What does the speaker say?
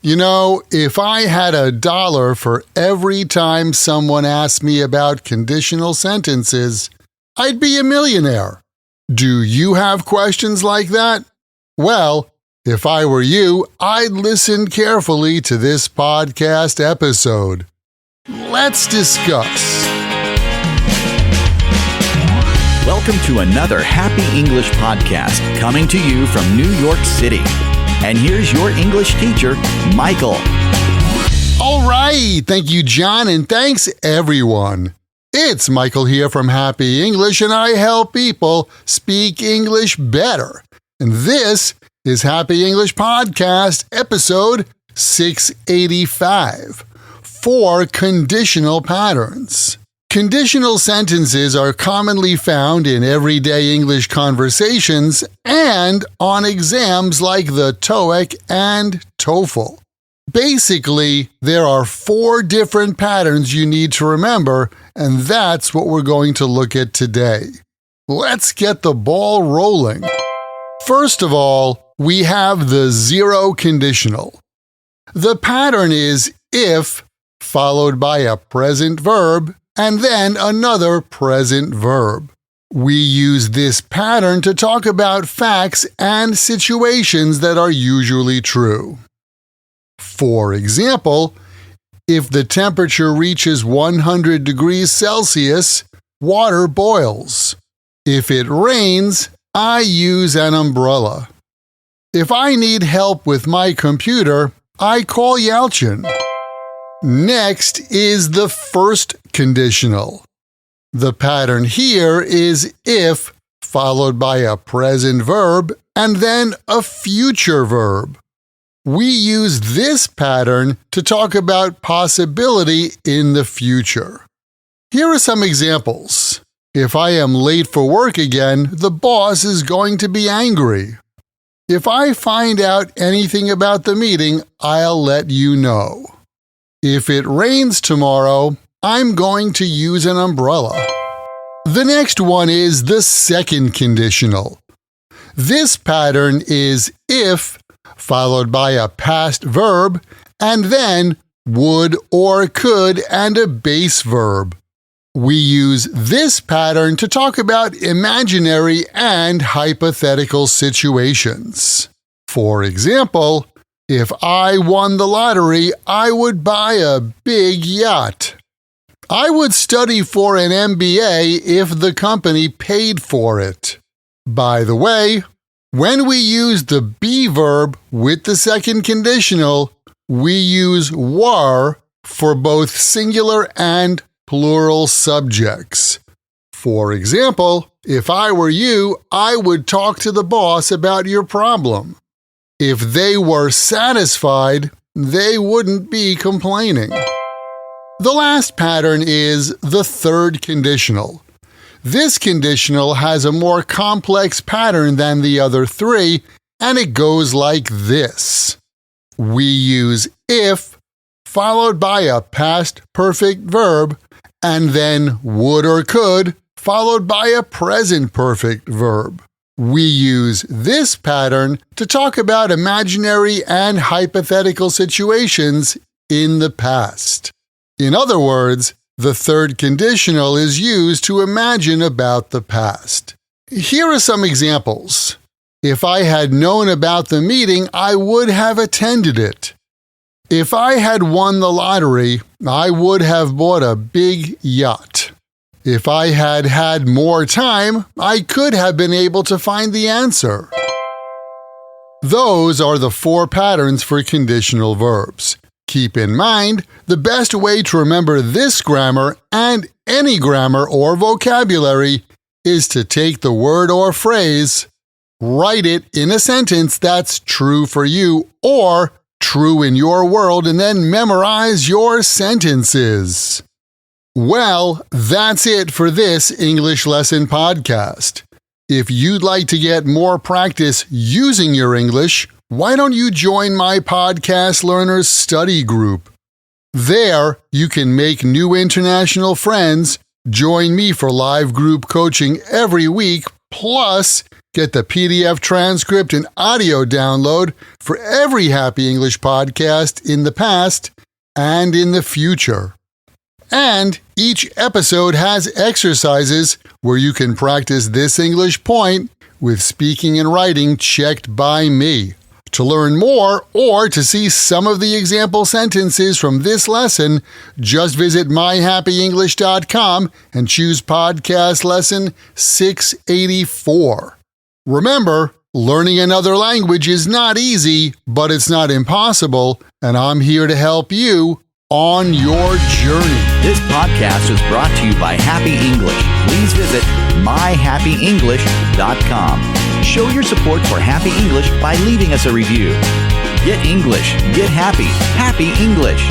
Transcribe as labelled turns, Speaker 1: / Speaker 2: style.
Speaker 1: You know, if I had $1 for every time someone asked me about conditional sentences, I'd be a millionaire. Do you have questions like that? Well, if I were you, I'd listen carefully to this podcast episode. Let's discuss.
Speaker 2: Welcome to another Happy English podcast coming to you from New York City. And here's your English teacher, Michael.
Speaker 1: All right. Thank you, John, and thanks, everyone. It's Michael here from Happy English, and I help people speak English better. And this is Happy English Podcast, episode 685, 4 Conditional Patterns. Conditional sentences are commonly found in everyday English conversations and on exams like the TOEIC and TOEFL. Basically, there are 4 different patterns you need to remember, and that's what we're going to look at today. Let's get the ball rolling. First of all, we have the zero conditional. The pattern is if followed by a present verb and then another present verb. We use this pattern to talk about facts and situations that are usually true. For example, if the temperature reaches 100 degrees Celsius, water boils. If it rains, I use an umbrella. If I need help with my computer, I call Yalchin. Next is the first conditional. The pattern here is if followed by a present verb and then a future verb. We use this pattern to talk about possibility in the future. Here are some examples. If I am late for work again, the boss is going to be angry. If I find out anything about the meeting, I'll let you know. If it rains tomorrow, I'm going to use an umbrella. The next one is the second conditional. This pattern is if followed by a past verb and then would or could and a base verb. We use this pattern to talk about imaginary and hypothetical situations. For example, if I won the lottery, I would buy a big yacht. I would study for an MBA if the company paid for it. By the way, when we use the be verb with the second conditional, we use were for both singular and plural subjects. For example, if I were you, I would talk to the boss about your problem. If they were satisfied, they wouldn't be complaining. The last pattern is the third conditional. This conditional has a more complex pattern than the other 3, and it goes like this. We use if followed by a past perfect verb and then would or could followed by a present perfect verb. We use this pattern to talk about imaginary and hypothetical situations in the past. In other words, the third conditional is used to imagine about the past. Here are some examples. If I had known about the meeting, I would have attended it. If I had won the lottery, I would have bought a big yacht. If I had had more time, I could have been able to find the answer. Those are the 4 patterns for conditional verbs. Keep in mind, the best way to remember this grammar and any grammar or vocabulary is to take the word or phrase, write it in a sentence that's true for you or true in your world, and then memorize your sentences. Well, that's it for this English lesson podcast. If you'd like to get more practice using your English, why don't you join my Podcast Learners Study Group? There, you can make new international friends, join me for live group coaching every week, plus Get the PDF transcript and audio download for every Happy English podcast in the past and in the future. And each episode has exercises where you can practice this English point with speaking and writing checked by me. To learn more or to see some of the example sentences from this lesson, just visit myhappyenglish.com and choose podcast lesson 684. Remember, learning another language is not easy, but it's not impossible, and I'm here to help you on your journey.
Speaker 2: This podcast was brought to you by Happy English. Please visit myhappyenglish.com. Show your support for Happy English by leaving us a review. Get English, get happy, Happy English.